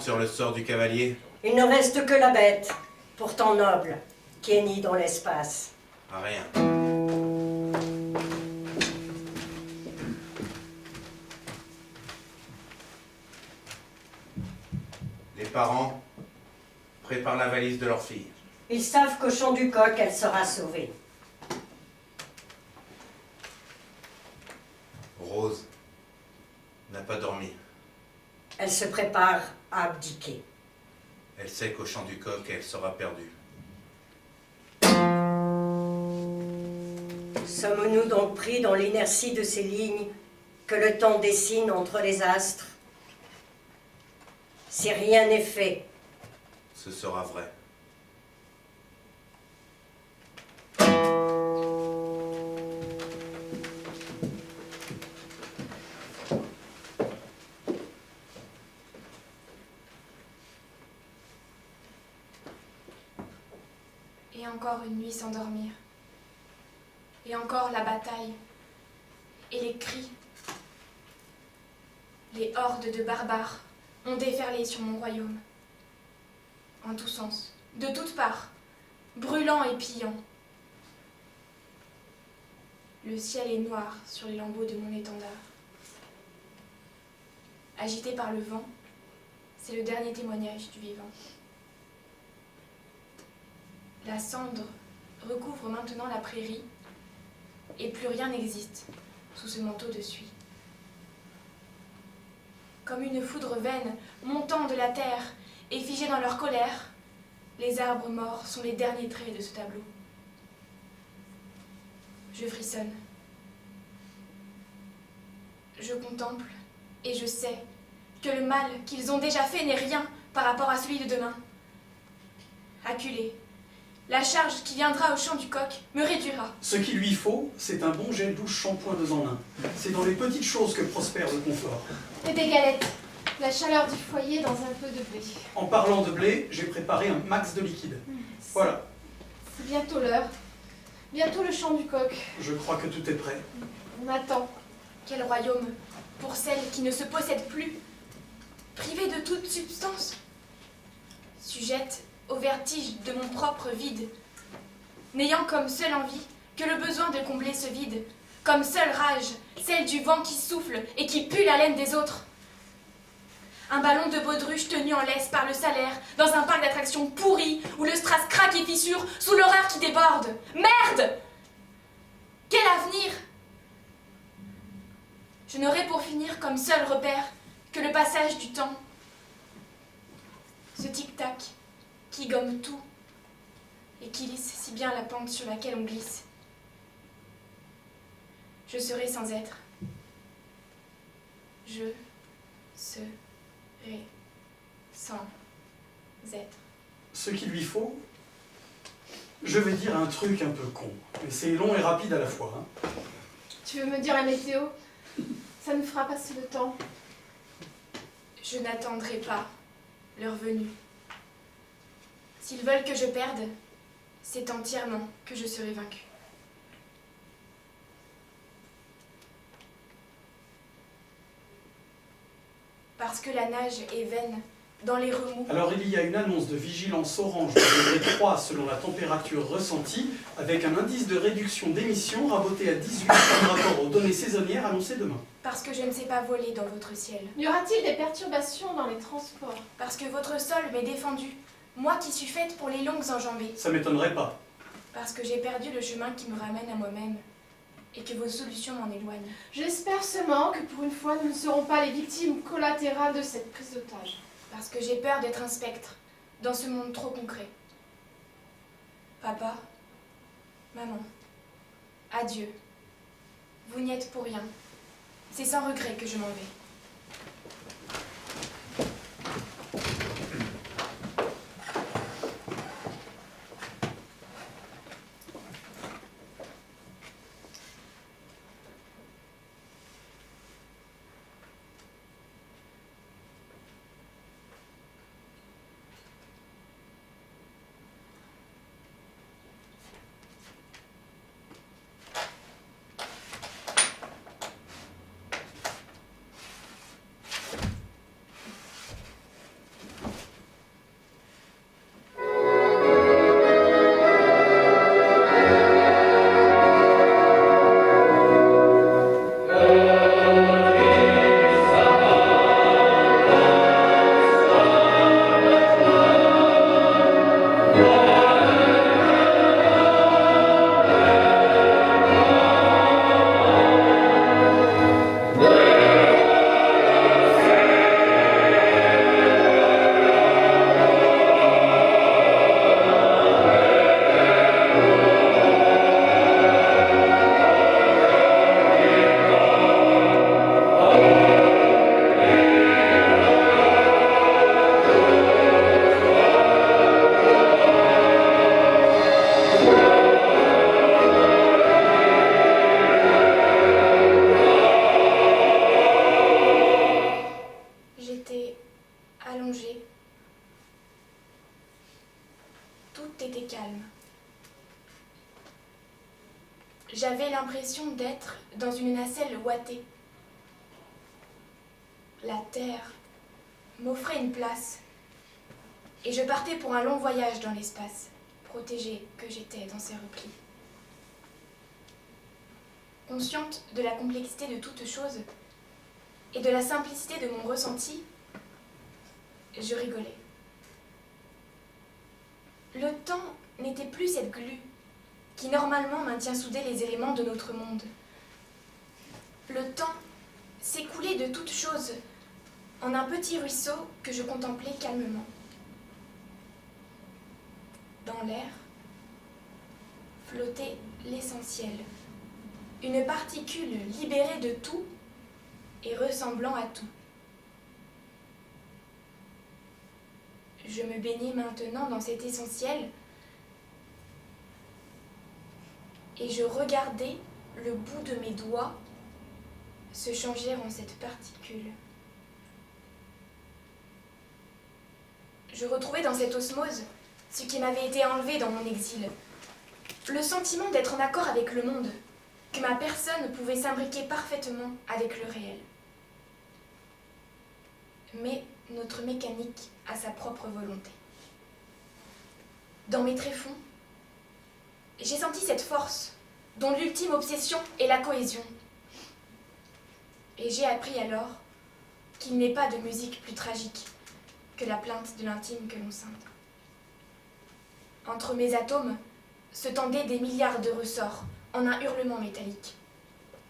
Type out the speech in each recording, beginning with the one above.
sur le sort du cavalier? Il ne reste que la bête, pourtant noble, qui est née dans l'espace. Ah, rien. Les parents préparent la valise de leur fille. Ils savent qu'au chant du coq, elle sera sauvée. Rose n'a pas dormi. Elle se prépare à abdiquer. Elle sait qu'au chant du coq, elle sera perdue. Sommes-nous donc pris dans l'inertie de ces lignes que le temps dessine entre les astres? Si rien n'est fait, Ce sera vrai. Et encore une nuit sans dormir. Et encore la bataille. Et les cris. Les hordes de barbares ont déferlé sur mon royaume. En tous sens, de toutes parts, brûlant et pillant. Le ciel est noir sur les lambeaux de mon étendard. Agité par le vent, c'est le dernier témoignage du vivant. La cendre recouvre maintenant la prairie et plus rien n'existe sous ce manteau de suie. Comme une foudre vaine montant de la terre et figée dans leur colère, les arbres morts sont les derniers traits de ce tableau. Je frissonne. Je contemple et je sais que le mal qu'ils ont déjà fait n'est rien par rapport à celui de demain. Acculé, la charge qui viendra au chant du coq me réduira. Ce qu'il lui faut, c'est un bon gel douche shampoing 2 en 1. C'est dans les petites choses que prospère le confort. Et des galettes. La chaleur du foyer dans un peu de blé. En parlant de blé, j'ai préparé un max de liquide. Voilà. C'est bientôt l'heure. Bientôt le chant du coq. Je crois que tout est prêt. On attend. Quel royaume pour celle qui ne se possède plus, privée de toute substance, sujette au vertige de mon propre vide, n'ayant comme seule envie que le besoin de combler ce vide, comme seule rage, celle du vent qui souffle et qui pue la laine des autres. Un ballon de baudruche tenu en laisse par le salaire, dans un parc d'attractions pourri, où le strass craque et fissure, sous l'horreur qui déborde. Merde! Quel avenir! Je n'aurai pour finir comme seul repère que le passage du temps. Ce tic-tac qui gomme tout et qui lisse si bien la pente sur laquelle on glisse. Je serai sans être. Je serai sans être. Ce qu'il lui faut, je vais dire un truc un peu con, mais c'est long et rapide à la fois. Hein. Tu veux me dire la météo? Ça nous fera passer le temps. Je n'attendrai pas leur venue. S'ils veulent que je perde, c'est entièrement que je serai vaincue. Parce que la nage est vaine dans les remous. Alors il y a une annonce de vigilance orange de degré 3 selon la température ressentie, avec un indice de réduction d'émissions raboté à 18 par rapport aux données saisonnières annoncées demain. Parce que je ne sais pas voler dans votre ciel. Y aura-t-il des perturbations dans les transports? Parce que votre sol m'est défendu, moi qui suis faite pour les longues enjambées. Ça m'étonnerait pas. Parce que j'ai perdu le chemin qui me ramène à moi-même et que vos solutions m'en éloignent. J'espère seulement que pour une fois, nous ne serons pas les victimes collatérales de cette prise d'otage. Parce que j'ai peur d'être un spectre dans ce monde trop concret. Papa, maman, adieu. Vous n'y êtes pour rien. C'est sans regret que je m'en vais. Tout était calme. J'avais l'impression d'être dans une nacelle ouatée. La terre m'offrait une place et je partais pour un long voyage dans l'espace, protégée que j'étais dans ses replis. Consciente de la complexité de toute chose et de la simplicité de mon ressenti, je rigolais. Le temps n'était plus cette glu qui normalement maintient soudés les éléments de notre monde. Le temps s'écoulait de toutes choses en un petit ruisseau que je contemplais calmement. Dans l'air flottait l'essentiel, une particule libérée de tout et ressemblant à tout. Je me baignais maintenant dans cet essentiel et je regardais le bout de mes doigts se changer en cette particule. Je retrouvais dans cette osmose ce qui m'avait été enlevé dans mon exil, le sentiment d'être en accord avec le monde, que ma personne pouvait s'imbriquer parfaitement avec le réel. Mais notre mécanique a sa propre volonté. Dans mes tréfonds, j'ai senti cette force dont l'ultime obsession est la cohésion. Et j'ai appris alors qu'il n'est pas de musique plus tragique que la plainte de l'intime que l'on scinde. Entre mes atomes se tendaient des milliards de ressorts en un hurlement métallique.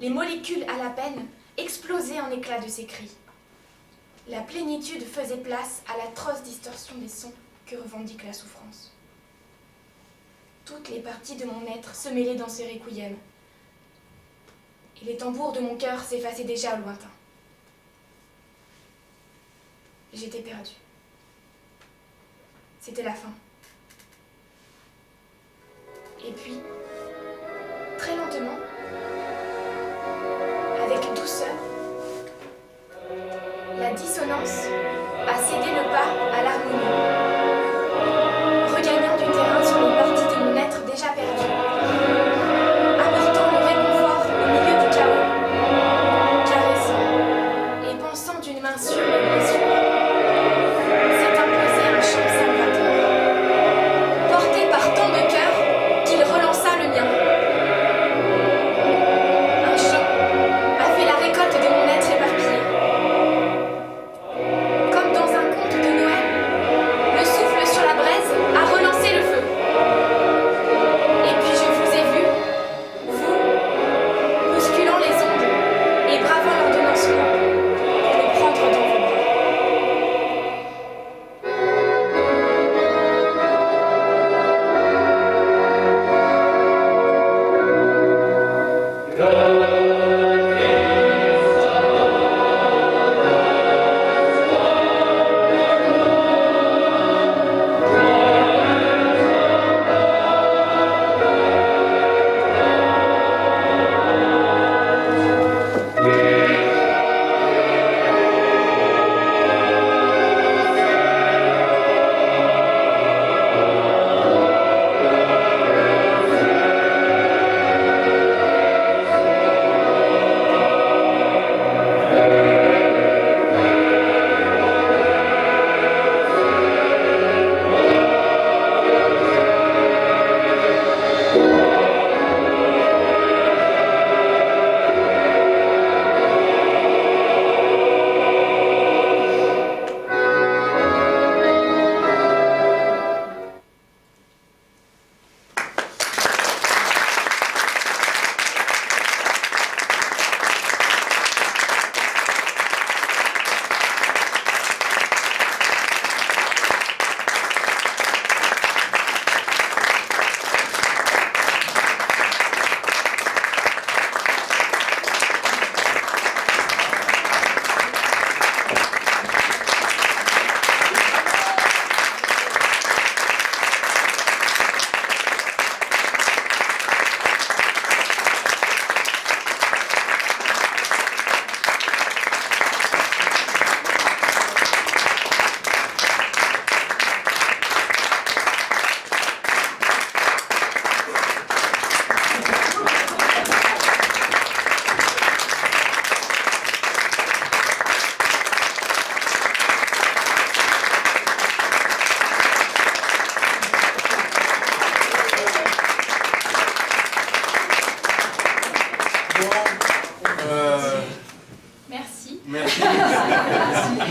Les molécules à la peine explosaient en éclats de ces cris. La plénitude faisait place à l'atroce distorsion des sons que revendique la souffrance. Toutes les parties de mon être se mêlaient dans ce requiem, et les tambours de mon cœur s'effaçaient déjà au lointain. J'étais perdue. C'était la fin. Et puis, très lentement, avec douceur, la dissonance a cédé le pas à l'harmonie, regagnant du terrain sur une partie de mon être déjà perdu, apportant le réconfort au milieu du chaos, caressant et pensant d'une main sûre mes blessures, s'est imposé un chant salvateur, porté par tant de cœur qu'il relança le mien. Un chant a fait la récolte de mon être éparpillé.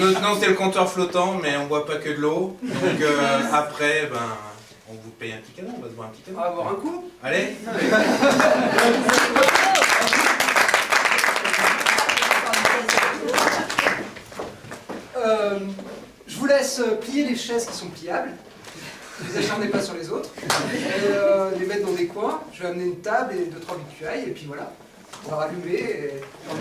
Notre nom c'est le comptoir flottant, mais on boit pas que de l'eau. Donc après, ben, on vous paye un petit canon, on va se boire un petit canon. On va boire un coup. Allez. Je vous laisse plier les chaises qui sont pliables. Ne vous acharnez pas sur les autres. Et les mettre dans des coins. Je vais amener une table et 2-3 victuailles. Et puis voilà. On va rallumer et on